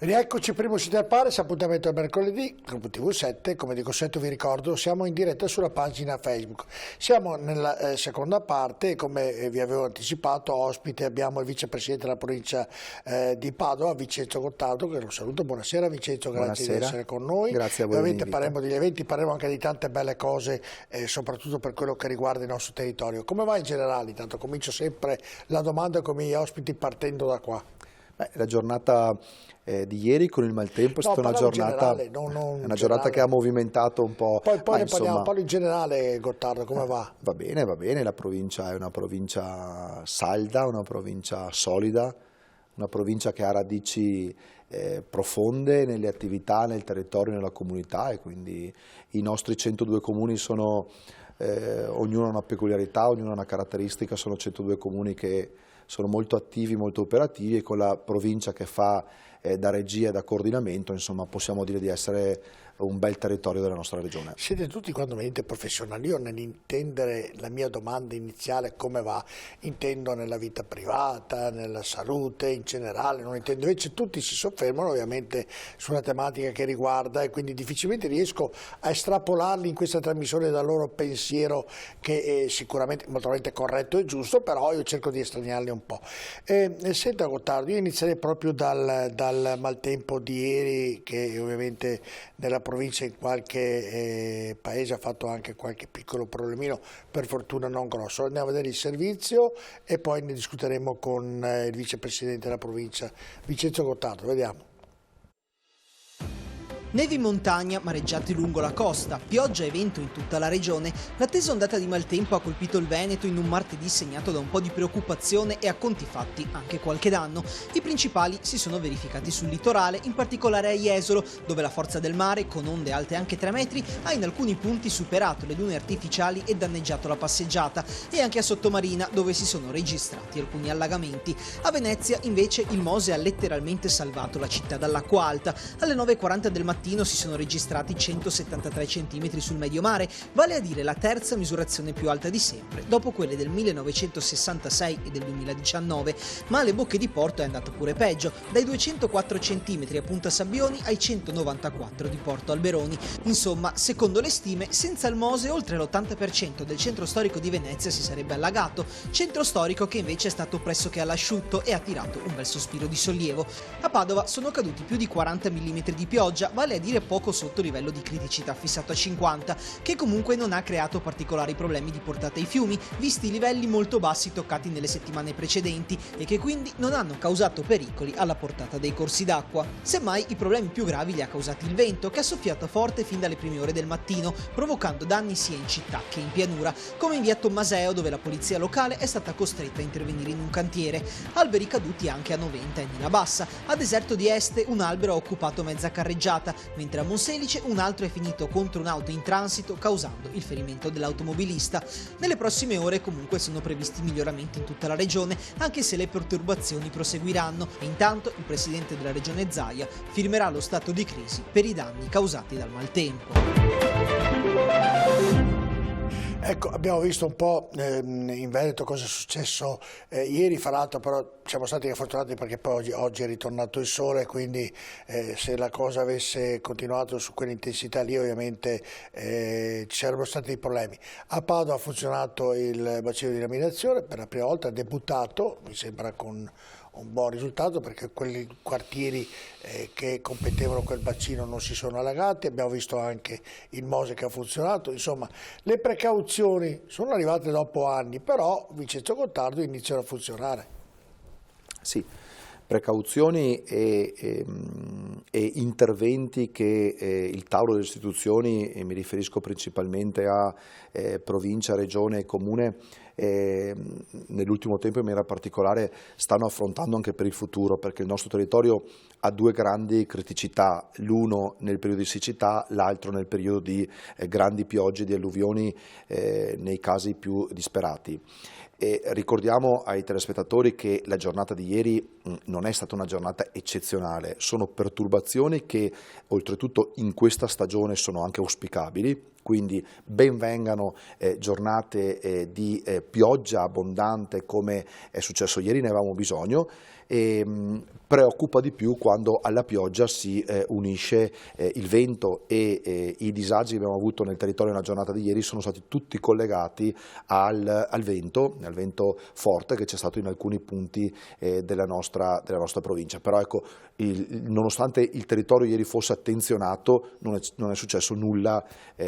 Rieccoci, primo uscita al Pares, appuntamento al mercoledì, gruppo TV7, come dico sempre vi ricordo, siamo in diretta sulla pagina Facebook. Siamo nella seconda parte e come vi avevo anticipato, ospite abbiamo il vicepresidente della provincia di Padova, Vincenzo Gottardo, che lo saluto. Buonasera Vincenzo, grazie di essere con noi. Grazie a voi. Ovviamente parleremo degli eventi, parleremo anche di tante belle cose, soprattutto per quello che riguarda il nostro territorio. Come va in generale? Intanto comincio sempre la domanda con i miei ospiti partendo da qua. La giornata di ieri con il maltempo è stata una giornata, una giornata che ha movimentato un po'. Poi ne parliamo un po' in generale, Gottardo, come va? Va bene, la provincia è una provincia salda, una provincia solida, una provincia che ha radici profonde nelle attività, nel territorio, nella comunità, e quindi i nostri 102 comuni sono, ognuno ha una peculiarità, ognuno ha una caratteristica, sono 102 comuni che sono molto attivi, molto operativi, e con la provincia che fa da regia e da coordinamento, insomma, possiamo dire di essere un bel territorio della nostra regione. Siete tutti quando venite professionali. Io nell'intendere la mia domanda iniziale come va, intendo nella vita privata, nella salute in generale, non intendo, invece tutti si soffermano ovviamente sulla tematica che riguarda, e quindi difficilmente riesco a estrapolarli in questa trasmissione dal loro pensiero, che è sicuramente molto corretto e giusto, però io cerco di estraniarli un po'. Senta Gottardo, io inizierei proprio dal maltempo di ieri, che ovviamente nella provincia in qualche paese ha fatto anche qualche piccolo problemino, per fortuna non grosso. Andiamo a vedere il servizio e poi ne discuteremo con il vicepresidente della provincia, Vincenzo Gottardo. Vediamo. Nevi in montagna, mareggiate lungo la costa, pioggia e vento in tutta la regione. L'attesa ondata di maltempo ha colpito il Veneto in un martedì segnato da un po' di preoccupazione e a conti fatti anche qualche danno. I principali si sono verificati sul litorale, in particolare a Jesolo, dove la forza del mare, con onde alte anche 3 metri, ha in alcuni punti superato le dune artificiali e danneggiato la passeggiata, e anche a Sottomarina, dove si sono registrati alcuni allagamenti. A Venezia, invece, il Mose ha letteralmente salvato la città dall'acqua alta. Alle 9:40 del mattino si sono registrati 173 cm sul medio mare, vale a dire la terza misurazione più alta di sempre, dopo quelle del 1966 e del 2019, ma alle bocche di porto è andato pure peggio, dai 204 cm a Punta Sabbioni ai 194 di Porto Alberoni. Insomma, secondo le stime, senza il Mose oltre l'80% del centro storico di Venezia si sarebbe allagato, centro storico che invece è stato pressoché all'asciutto e ha tirato un bel sospiro di sollievo. A Padova sono caduti più di 40 mm di pioggia, vale a dire poco sotto il livello di criticità fissato a 50, che comunque non ha creato particolari problemi di portata ai fiumi, visti i livelli molto bassi toccati nelle settimane precedenti, e che quindi non hanno causato pericoli alla portata dei corsi d'acqua. Semmai i problemi più gravi li ha causati il vento, che ha soffiato forte fin dalle prime ore del mattino, provocando danni sia in città che in pianura, come in via Tommaseo, dove la polizia locale è stata costretta a intervenire in un cantiere. Alberi caduti anche a Noventa e Nina Bassa. A Deserto di Este un albero ha occupato mezza carreggiata, mentre a Monselice un altro è finito contro un'auto in transito, causando il ferimento dell'automobilista. Nelle prossime ore comunque sono previsti miglioramenti in tutta la regione, anche se le perturbazioni proseguiranno, e intanto il presidente della regione Zaia firmerà lo stato di crisi per i danni causati dal maltempo. Ecco, abbiamo visto un po' in Veneto cosa è successo ieri, fra l'altro però siamo stati fortunati perché poi oggi è ritornato il sole, quindi se la cosa avesse continuato su quell'intensità lì ovviamente ci sarebbero stati dei problemi. A Padova ha funzionato il bacino di laminazione per la prima volta, ha debuttato, mi sembra con un buon risultato, perché quelli quartieri che competevano quel bacino non si sono allagati. Abbiamo visto anche il Mose che ha funzionato. Insomma, le precauzioni sono arrivate dopo anni, però Vincenzo Gottardo iniziano a funzionare. Sì, precauzioni e interventi che il tavolo delle istituzioni, e mi riferisco principalmente a provincia, regione e comune, nell'ultimo tempo in maniera particolare stanno affrontando anche per il futuro, perché il nostro territorio ha due grandi criticità, l'uno nel periodo di siccità, l'altro nel periodo di grandi piogge, di alluvioni nei casi più disperati. E ricordiamo ai telespettatori che la giornata di ieri non è stata una giornata eccezionale, sono perturbazioni che oltretutto in questa stagione sono anche auspicabili, Quindi ben vengano giornate di pioggia abbondante come è successo ieri, ne avevamo bisogno. Preoccupa di più quando alla pioggia si unisce il vento e i disagi che abbiamo avuto nel territorio nella giornata di ieri sono stati tutti collegati al vento forte che c'è stato in alcuni punti della nostra provincia. Però ecco, nonostante il territorio ieri fosse attenzionato, non è successo nulla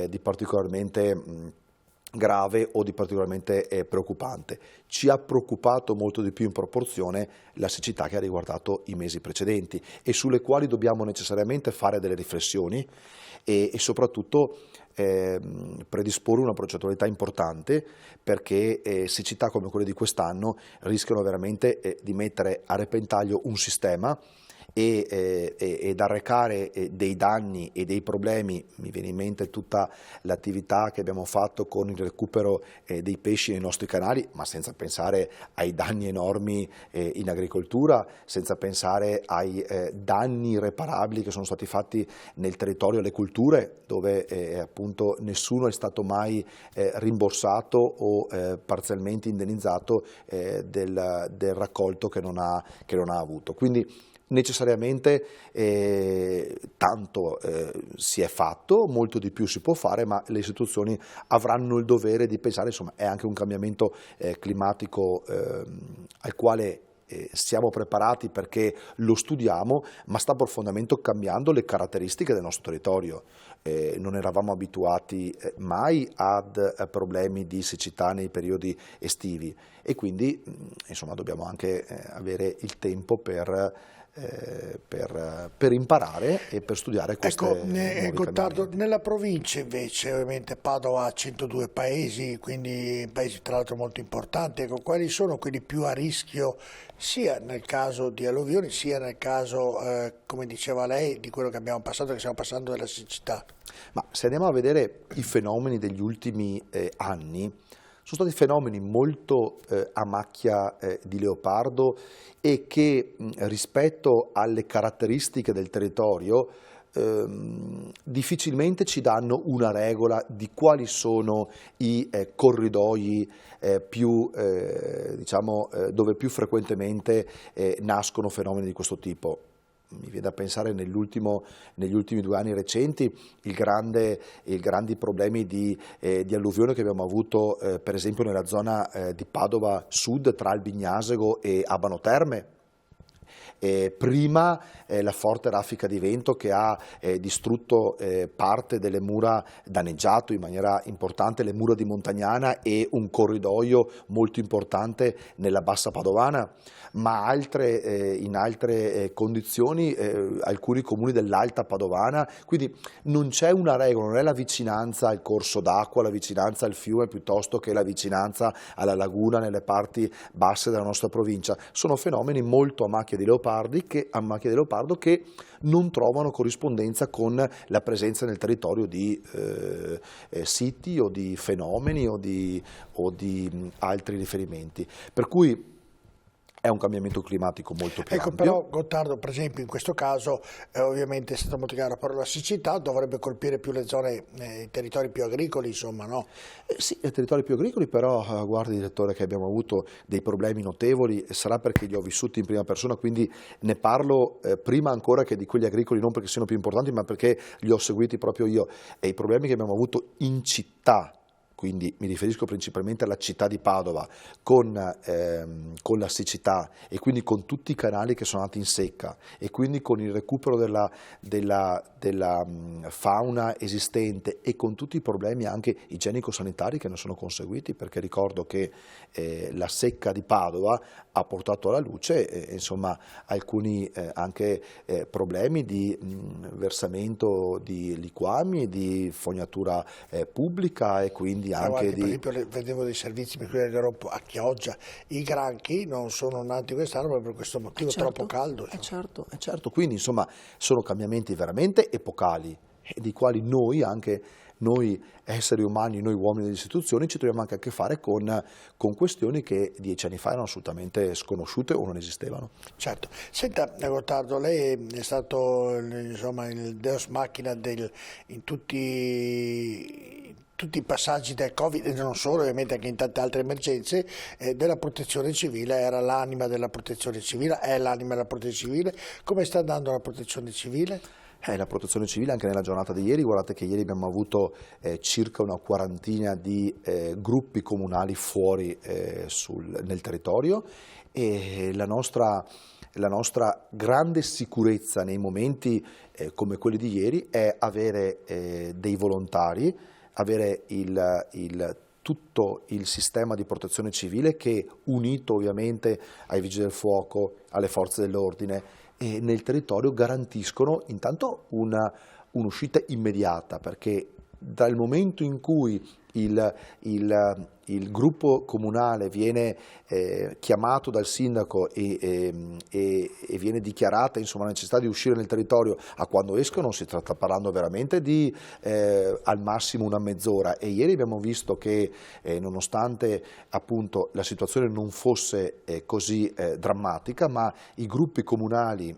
di particolarmente grave o di particolarmente preoccupante. Ci ha preoccupato molto di più in proporzione la siccità che ha riguardato i mesi precedenti e sulle quali dobbiamo necessariamente fare delle riflessioni e soprattutto predisporre una progettualità importante, perché siccità come quelle di quest'anno rischiano veramente di mettere a repentaglio un sistema ed arrecare dei danni e dei problemi. Mi viene in mente tutta l'attività che abbiamo fatto con il recupero dei pesci nei nostri canali, ma senza pensare ai danni enormi in agricoltura, senza pensare ai danni irreparabili che sono stati fatti nel territorio alle culture, dove appunto nessuno è stato mai rimborsato o parzialmente indennizzato del raccolto che non ha avuto. Quindi necessariamente tanto si è fatto, molto di più si può fare, ma le istituzioni avranno il dovere di pensare, insomma è anche un cambiamento climatico al quale siamo preparati perché lo studiamo, ma sta profondamente cambiando le caratteristiche del nostro territorio. Non eravamo abituati mai ad problemi di siccità nei periodi estivi e quindi insomma dobbiamo anche avere il tempo per imparare e per studiare queste nuovi Gottardo, nella provincia invece, ovviamente Padova ha 102 paesi, quindi paesi tra l'altro molto importanti, ecco, quali sono quelli più a rischio sia nel caso di alluvioni sia nel caso, come diceva lei, di quello che abbiamo passato, che stiamo passando della siccità? Ma se andiamo a vedere i fenomeni degli ultimi anni, sono stati fenomeni molto a macchia di leopardo e che rispetto alle caratteristiche del territorio difficilmente ci danno una regola di quali sono i corridoi dove più frequentemente nascono fenomeni di questo tipo. Mi viene da pensare negli ultimi 2 anni recenti i grandi problemi di alluvione che abbiamo avuto per esempio nella zona di Padova Sud tra Albignasego e Abano Terme. Prima la forte raffica di vento che ha distrutto parte delle mura, danneggiato in maniera importante le mura di Montagnana e un corridoio molto importante nella bassa padovana, ma in altre condizioni alcuni comuni dell'alta padovana. Quindi non c'è una regola, non è la vicinanza al corso d'acqua, la vicinanza al fiume piuttosto che la vicinanza alla laguna nelle parti basse della nostra provincia. Sono fenomeni molto a macchia di leopardo che non trovano corrispondenza con la presenza nel territorio di siti o di fenomeni o di altri riferimenti. Per cui è un cambiamento climatico molto più ampio. Però Gottardo, per esempio, in questo caso ovviamente è stato molto chiaro, però la siccità dovrebbe colpire più le zone, i territori più agricoli, insomma, no? Sì, i territori più agricoli, però guardi direttore che abbiamo avuto dei problemi notevoli, sarà perché li ho vissuti in prima persona, quindi ne parlo prima ancora che di quelli agricoli, non perché siano più importanti, ma perché li ho seguiti proprio io. E i problemi che abbiamo avuto in città, quindi mi riferisco principalmente alla città di Padova, con la siccità e quindi con tutti i canali che sono andati in secca e quindi con il recupero della fauna esistente e con tutti i problemi anche igienico-sanitari che ne sono conseguiti, perché ricordo che la secca di Padova ha portato alla luce insomma alcuni anche problemi di versamento di liquami e di fognatura pubblica e quindi anche per esempio vedevo dei servizi a Chioggia, i granchi non sono nati quest'anno proprio per questo motivo, troppo caldo. Certo, quindi insomma sono cambiamenti veramente epocali di quali noi esseri umani, noi uomini delle istituzioni ci troviamo anche a che fare con questioni che 10 anni fa erano assolutamente sconosciute o non esistevano. Certo. Senta Gottardo, lei è stato insomma il Deus Machina in tutti tutti i passaggi del Covid, e non solo, ovviamente anche in tante altre emergenze, della protezione civile, era l'anima della protezione civile, è l'anima della protezione civile. Come sta andando la protezione civile? La protezione civile anche nella giornata di ieri, guardate che ieri abbiamo avuto circa una quarantina di gruppi comunali fuori nel territorio, e la nostra grande sicurezza nei momenti come quelli di ieri è avere dei volontari, avere tutto il sistema di protezione civile che, unito ovviamente ai vigili del fuoco, alle forze dell'ordine, e nel territorio garantiscono intanto un'uscita immediata, perché dal momento in cui il gruppo comunale viene chiamato dal sindaco e viene dichiarata insomma, la necessità di uscire nel territorio, a quando escono si sta parlando veramente di al massimo una mezz'ora, e ieri abbiamo visto che nonostante appunto la situazione non fosse così drammatica, ma i gruppi comunali,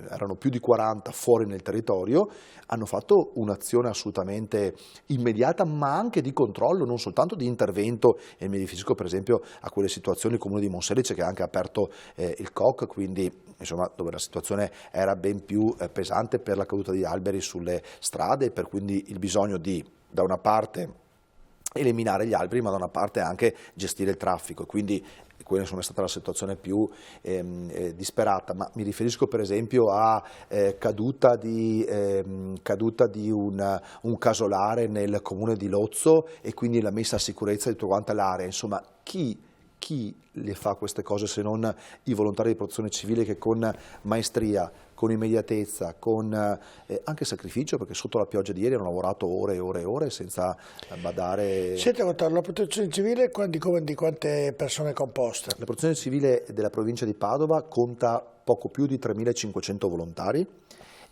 erano più di 40 fuori nel territorio, hanno fatto un'azione assolutamente immediata, ma anche di controllo, non soltanto di intervento, e mi riferisco per esempio a quelle situazioni, il comune di Monselice che ha anche aperto il COC, quindi insomma dove la situazione era ben più pesante per la caduta di alberi sulle strade, per quindi il bisogno di, da una parte, eliminare gli alberi, ma da una parte anche gestire il traffico, quindi quella insomma, è stata la situazione più disperata. Ma mi riferisco per esempio a caduta di un casolare nel comune di Lozzo, e quindi la messa a sicurezza di tutta quanta l'area. Insomma, chi le fa queste cose se non i volontari di protezione civile, che con maestria, con immediatezza, con anche sacrificio, perché sotto la pioggia di ieri hanno lavorato ore e ore e ore senza badare. Siete a votare la protezione civile di quante persone è composta? La protezione civile della provincia di Padova conta poco più di 3.500 volontari,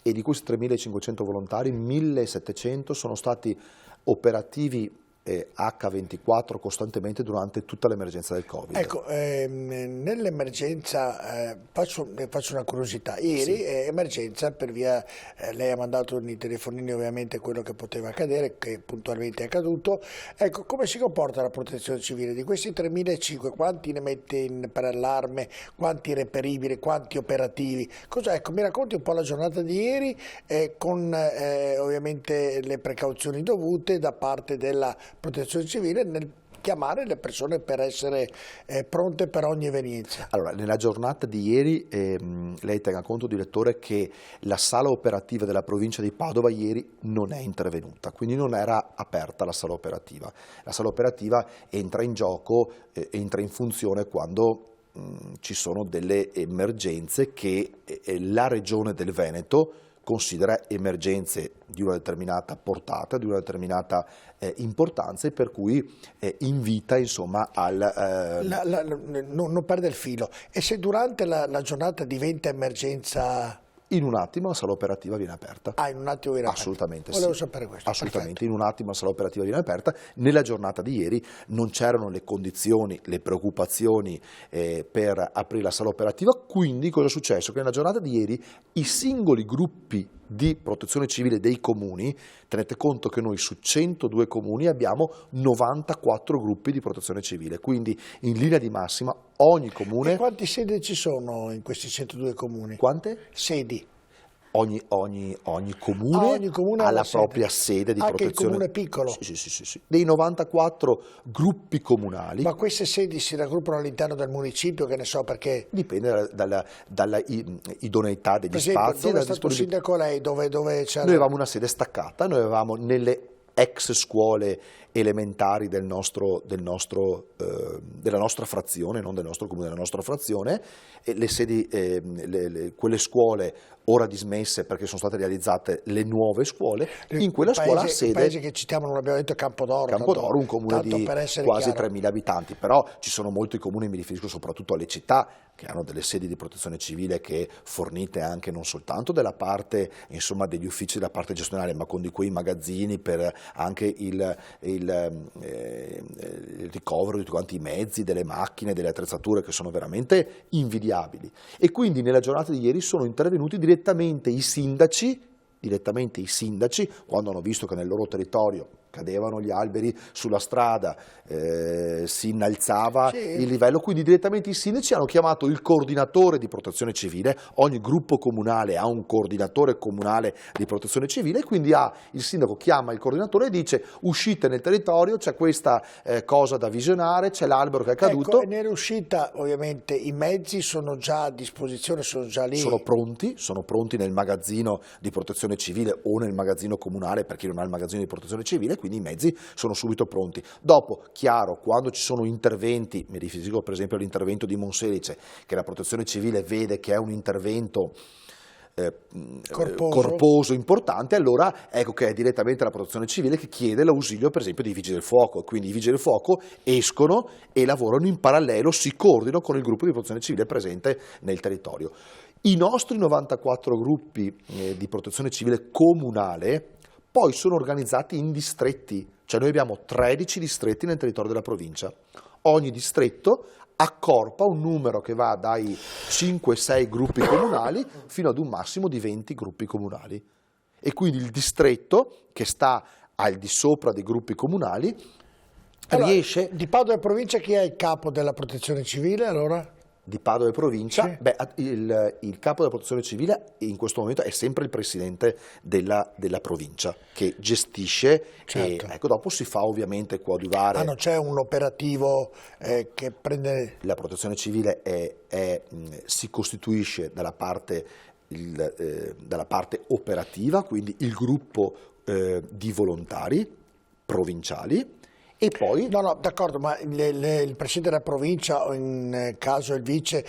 e di questi 3.500 volontari 1.700 sono stati operativi H24 costantemente durante tutta l'emergenza del Covid. Ecco, nell'emergenza, faccio una curiosità, ieri sì. Emergenza per via, lei ha mandato nei telefonini ovviamente quello che poteva accadere, che puntualmente è accaduto. Ecco, come si comporta la protezione civile? Di questi 3.500, quanti ne mette per allarme, quanti reperibili, quanti operativi? Ecco, mi racconti un po' la giornata di ieri, con ovviamente le precauzioni dovute da parte della protezione civile nel chiamare le persone per essere pronte per ogni evenienza. Allora, nella giornata di ieri lei tenga conto, direttore, che la sala operativa della provincia di Padova ieri non è intervenuta, quindi non era aperta la sala operativa. La sala operativa entra in gioco, entra in funzione quando ci sono delle emergenze che la Regione del Veneto considera emergenze di una determinata portata, di una determinata importanza, e per cui invita insomma non perde il filo. E se durante la giornata diventa emergenza? In un attimo la sala operativa viene aperta. In un attimo viene aperta. Assolutamente Volevo sì. sapere questo. Assolutamente, Perfetto. in un attimo la sala operativa viene aperta. Nella giornata di ieri non c'erano le condizioni, le preoccupazioni per aprire la sala operativa, quindi cosa è successo? Che nella giornata di ieri i singoli gruppi di protezione civile dei comuni, tenete conto che noi su 102 comuni abbiamo 94 gruppi di protezione civile, quindi in linea di massima ogni comune... E quanti sedi ci sono in questi 102 comuni? Quante? Sedi. Ogni comune ha la propria sede di protezione. Anche il comune piccolo? Sì. Dei 94 gruppi comunali. Ma queste sedi si raggruppano all'interno del municipio, che ne so perché? Dipende dalla idoneità degli spazi. Dove è stato il sindaco lei? Dove c'era? Noi avevamo una sede staccata, noi avevamo nelle ex scuole elementari della nostra frazione, non del nostro comune, della nostra frazione, e le sedi, quelle scuole ora dismesse perché sono state realizzate le nuove scuole, in quella scuola sede... Il paese che citiamo, non abbiamo detto, Campodoro, un comune di quasi 3.000 abitanti, però ci sono molti comuni, mi riferisco soprattutto alle città, che hanno delle sedi di protezione civile che fornite anche non soltanto della parte, insomma, degli uffici della parte gestionale, ma con di quei magazzini per anche il ricovero di tutti quanti i mezzi, delle macchine, delle attrezzature, che sono veramente invidiabili. E quindi nella giornata di ieri sono intervenuti direttamente i sindaci, quando hanno visto che nel loro territorio cadevano gli alberi sulla strada, si innalzava il livello, quindi direttamente i sindaci hanno chiamato il coordinatore di protezione civile, ogni gruppo comunale ha un coordinatore comunale di protezione civile, e quindi il sindaco chiama il coordinatore e dice: uscite nel territorio, c'è questa cosa da visionare, c'è l'albero che è caduto. Ecco, e nell'uscita ovviamente i mezzi sono già a disposizione, sono già lì. Sono pronti nel magazzino di protezione civile o nel magazzino comunale per chi non ha il magazzino di protezione civile, quindi i mezzi sono subito pronti. Dopo, chiaro, quando ci sono interventi, mi riferisco per esempio all'intervento di Monselice, che la protezione civile vede che è un intervento corposo, importante, allora ecco che è direttamente la protezione civile che chiede l'ausilio per esempio dei vigili del fuoco, quindi i vigili del fuoco escono e lavorano in parallelo, si coordinano con il gruppo di protezione civile presente nel territorio. I nostri 94 gruppi di protezione civile comunale poi sono organizzati in distretti, cioè noi abbiamo 13 distretti nel territorio della provincia. Ogni distretto accorpa un numero che va dai 5-6 gruppi comunali fino ad un massimo di 20 gruppi comunali. E quindi il distretto, che sta al di sopra dei gruppi comunali, riesce... Di Padova e provincia chi è il capo della protezione civile allora? Di Padova e provincia, sì. Il capo della protezione civile in questo momento è sempre il presidente della provincia che gestisce, certo. E ecco, dopo si fa ovviamente coadiuvare. Non c'è un operativo che prende... La protezione civile si costituisce dalla parte operativa, quindi il gruppo di volontari provinciali. E poi... No, d'accordo, ma il presidente della provincia o in caso il vice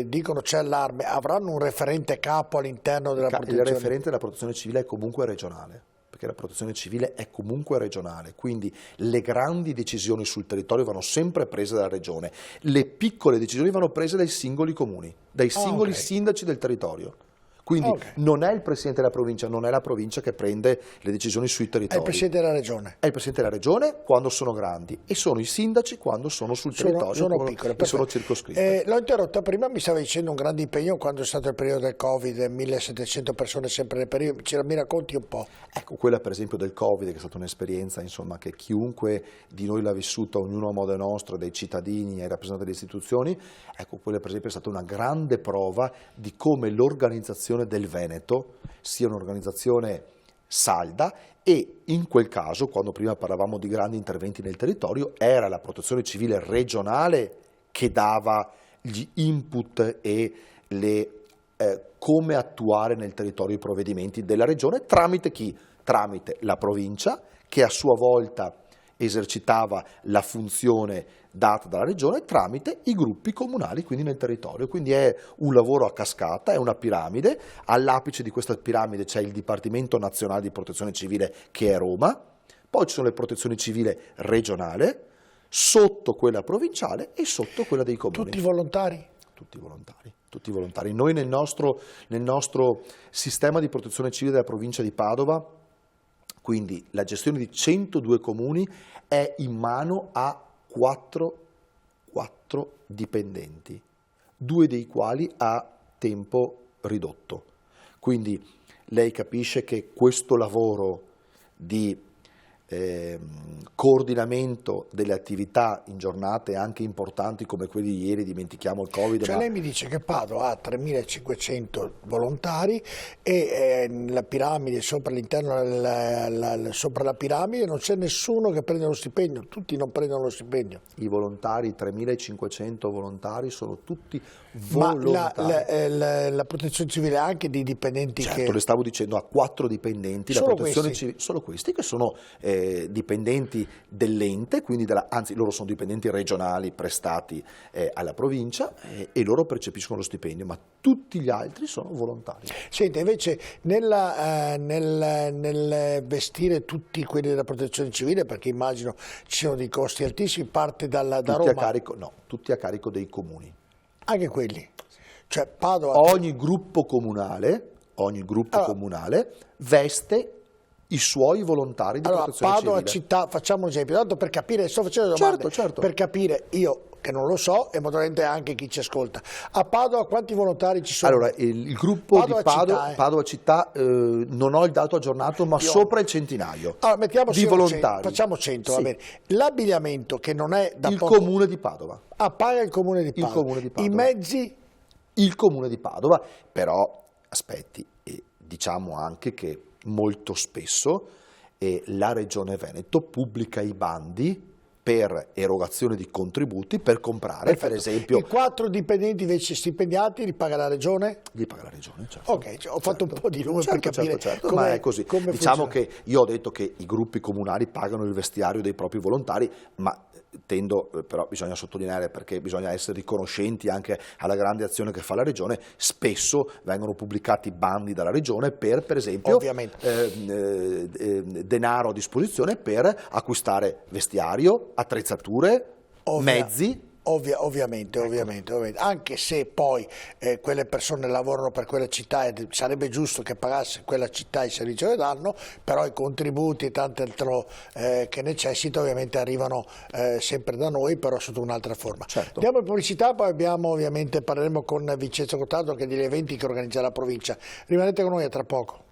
dicono c'è allarme, avranno un referente capo all'interno della protezione? Il referente della protezione civile è comunque regionale, perché la protezione civile è comunque regionale, quindi le grandi decisioni sul territorio vanno sempre prese dalla regione, le piccole decisioni vanno prese dai singoli comuni, dai singoli sindaci del territorio. Quindi non è il Presidente della provincia, non è la provincia che prende le decisioni sui territori. È il Presidente della Regione. È il Presidente della Regione quando sono grandi e sono i sindaci quando sono sul territorio, sono piccole, e sono circoscritte. L'ho interrotta prima, mi stava dicendo un grande impegno quando è stato il periodo del Covid, 1700 persone sempre nel periodo, mi racconti un po'? Ecco, quella per esempio del Covid, che è stata un'esperienza insomma, che chiunque di noi l'ha vissuta, ognuno a modo nostro, dai cittadini ai rappresentanti delle istituzioni, ecco, quella per esempio è stata una grande prova di come l'organizzazione del Veneto sia un'organizzazione salda, e in quel caso, quando prima parlavamo di grandi interventi nel territorio, era la protezione civile regionale che dava gli input e come attuare nel territorio i provvedimenti della regione, tramite chi? Tramite la provincia, che a sua volta esercitava la funzione data dalla regione, tramite i gruppi comunali, quindi nel territorio. Quindi è un lavoro a cascata, è una piramide. All'apice di questa piramide c'è il Dipartimento Nazionale di Protezione Civile, che è Roma, poi ci sono le protezioni civile regionale, sotto quella provinciale e sotto quella dei comuni. Tutti volontari? Tutti volontari. Noi nel nostro sistema di protezione civile della provincia di Padova, quindi la gestione di 102 comuni, è in mano a 4 dipendenti, 2 dei quali a tempo ridotto. Quindi lei capisce che questo lavoro di coordinamento delle attività in giornate anche importanti come quelle di ieri, dimentichiamo il Covid. Cioè lei mi dice che Padova ha 3.500 volontari e la piramide, sopra la piramide non c'è nessuno che prende lo stipendio, tutti non prendono lo stipendio. I volontari, 3.500 volontari, sono tutti volontari. Ma la protezione civile ha anche dei dipendenti certo, le stavo dicendo, ha 4 dipendenti, solo la protezione questi? Civile, solo questi che sono dipendenti dell'ente, quindi anzi loro sono dipendenti regionali prestati alla provincia e loro percepiscono lo stipendio, ma tutti gli altri sono volontari. Senta, invece nel vestire tutti quelli della protezione civile, perché immagino ci siano dei costi altissimi, parte da Roma? Tutti a carico dei comuni. Anche quelli? Cioè Padova... Ogni gruppo comunale veste i suoi volontari di protezione Padova civile. città, facciamo un esempio, tanto per capire, sto facendo domande, certo. per capire, io che non lo so, e naturalmente anche chi ci ascolta. A Padova quanti volontari ci sono? Allora, il gruppo Padova di città, Padova città, non ho il dato aggiornato, ma sopra il centinaio allora, mettiamo di volontari. facciamo 100, Sì. va bene. L'abbigliamento, che non è da Il poco... comune di Padova. paga il comune di Il Padova. comune di Padova. I mezzi? Il comune di Padova, però aspetti, diciamo anche che molto spesso la Regione Veneto pubblica i bandi per erogazione di contributi per comprare, per esempio... I 4 dipendenti invece stipendiati li paga la Regione? Li paga la Regione, certo. Ok, ho fatto un po' di numeri per capire come, ma è così. come Diciamo funziona. che io ho detto che i gruppi comunali pagano il vestiario dei propri volontari, ma però bisogna sottolineare, perché bisogna essere riconoscenti anche alla grande azione che fa la Regione, spesso vengono pubblicati bandi dalla Regione per esempio denaro a disposizione per acquistare vestiario, attrezzature, mezzi. Ovviamente, anche se poi quelle persone lavorano per quella città e sarebbe giusto che pagasse quella città il servizio che danno, però i contributi e tant'altro che necessita ovviamente arrivano sempre da noi, però sotto un'altra forma. Certo. Andiamo in pubblicità, poi parleremo con Vincenzo Gottardo, che è degli eventi che organizza la provincia. Rimanete con noi, a tra poco.